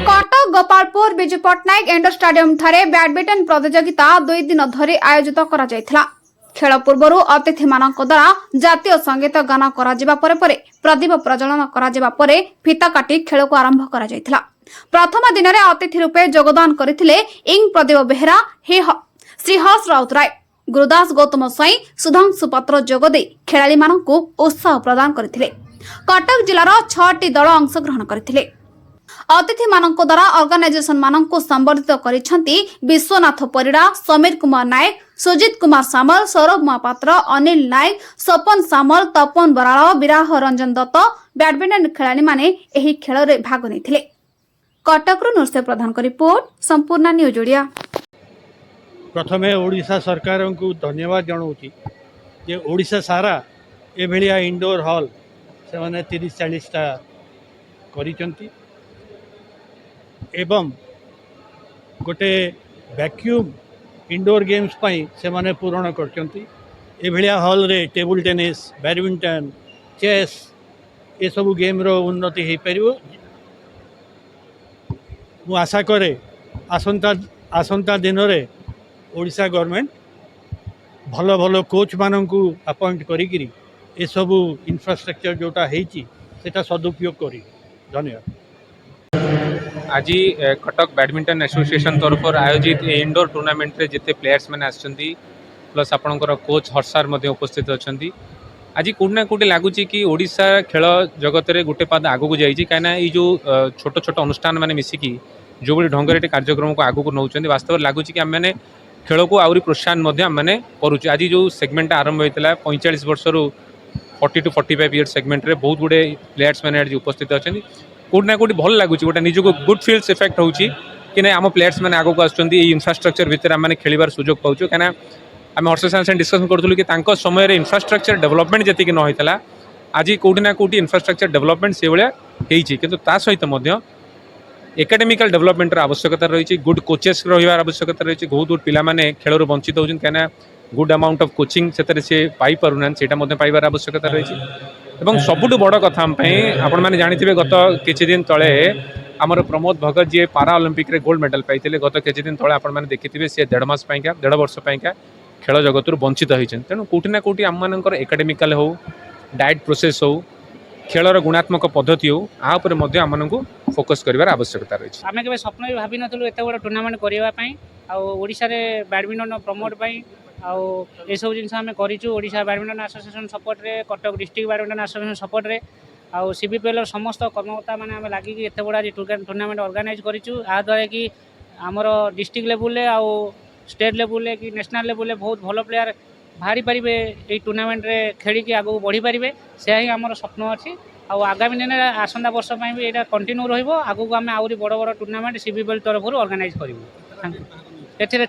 Cuttack Gopalpur Biju Patnaik indoor stadium ठारे badminton प्रतियोगिता 2 दिन धरी आयोजित करा जायथिला। खेल पूर्व अतिथि मानक द्वारा जातीय संगीत गान करा प्रदीप प्रज्वलन करा फिता काटी खेल को आरंभ करा जायथिला। प्रथम दिन में अतिथि रूपे योगदान करथिले इंग प्रदीप बेहेरा श्री हर्ष राउतराय गुरुदास गौतम स्वाई सुधांशु पत्र जोगदे खेलाड़ी मानकु उत्साह प्रदान करथिले। कटक जिलार 6टी दल अंशग्रहण करथिले। अतिथि मानक द्वारा ऑर्गेनाइजेशन मानक संबर्धित करिसेंती विश्वनाथ परिड़ा, समीर कुमार नायक, सुजित कुमार सामल, सौरभ महापात्र, अनिल नायक, सपन सामल, तपन बराड़, विराह रंजन दत्त बैडमिंटन खेलाड़ी माने एही खेल रे भाग नेथिले। कटक रु नृत्य प्रधान का रिपोर्ट संपूर्ण न्यूज ओडिया। प्रथमे ओडिशा सरकार को धन्यवाद जनाऊँ जे ओडिशा सारा एभलिया इंडोर हॉल से माने 30-40 टा करिसेंती एवं गोटे वैक्यूम इंडोर गेम्स पाई से माने पूरण करचंती। एभलिया हॉल रे टेबल टेनिस, बैडमिंटन, चेस ये सब गेम रो उन्नति हो पारिबो। मु आशा करे आसंता दिन रे ओडिशा गवर्नमेंट भलो भलो कोच माननकु अपॉइंट करी ए सब इंफ्रास्ट्रक्चर जोटा हेची सेटा सदुपयोग करी। धन्यवाद। आज कटक बैडमिंटन एसोसिएशन तरफ आयोजित इंडोर टूर्नामेंट रे जिते प्लेयर्स मैंने आछंती प्लस आपणकर कोच हर्षार मध्य उपस्थित अछंती। आज कोटी ना कोटी लगुच कि ओडिशा खेल जगत रे गोटे पाद आगू जाइए कहीं ये जो छोट छोट अनुष्ठान मैंने मिसिकी जो बड़ी ढंग से कार्यक्रम को आगू नौ वास्तव लगुच कि आम मैंने खेल को आहरी प्रोत्साहन आम करुचे। आज जो सेगमेंट आरंभ होता 45 वर्ष रु 40 to 45 इयर्स सेगमेंट रे बहुत गुड़े प्लेयर्स मैंने आज उपस्थित अच्छा कोटी ना कोटी भल लगुच गोटे निजक गुड फिल्स इफेक्ट होची कि आम प्लेयर्स मैंने आगू आसुँच इंफ्रास्ट्रक्चर भितर आम खेलिबार सुजोग पाऊँ कहीं आम हर्ष साहब डिस्कसन करूँ कि समय इंफ्रास्ट्रक्चर डेवलपमेंट जी न होता आज कोटी ना कोटी इंफ्रास्ट्रक्चर डेवलपमेंट से भाई किंतु ता सहित एकेडमिकल डेवलपमेंट आवश्यकता रही गुड कोचेस रहा आवश्यकता रही बहुत गुड पिला माने खेल वंचित होती कहीं गुड अमाउंट ऑफ कोचिंग से पाई पारना से पाइबार आवश्यकता रही एवं सबुठ बड़ कथा आपण मैंने जानते गत किछि दिन तले आमर प्रमोद भगत जी पारा ओलंपिक रे गोल्ड मेडल पाइले गत किछि दिन तले आपण मैंने देखिथे सी 1.5 वर्ष पाइका खेल जगत वंचित होती तेणु कोटी ना कोटी आम मानकर एकेडमिकल हो डाएट प्रोसेस हो खेलर गुणात्मक पद्धति हो आपर आम फोकस कर आवश्यकता रही। आम के स्वप्न भी भावी नु एत बड़ा टूर्नामेंट करने ओडिशा रे बैडमिंटन प्रमोट ये सब जिन आम करा बैडमिंटन एसोसिएशन सपोर्ट रे Cuttack district badminton association support रे आउ सीबीपीएल समस्त कर्मकर्ता मैंने आम लगे एत बड़ा टूर्नामेंट ऑर्गेनाइज करा कि आमर डिस्ट्रिक्ट लेवल आउ स्टेट लेवल कि नेशनल लेवल बहुत भल प्लेयर बाहरी पारे ये टूर्नामेंट रे खेली आगू बढ़ी पारे से ही आमर स्वप्न अच्छी आगामी दिन आसंता वर्ष भी यहाँ कंटिन्यू रही आगू आम आहरी बड़ बड़ टूर्नामेंट सीबीपीएल तरफ ऑर्गेनाइज करूँ।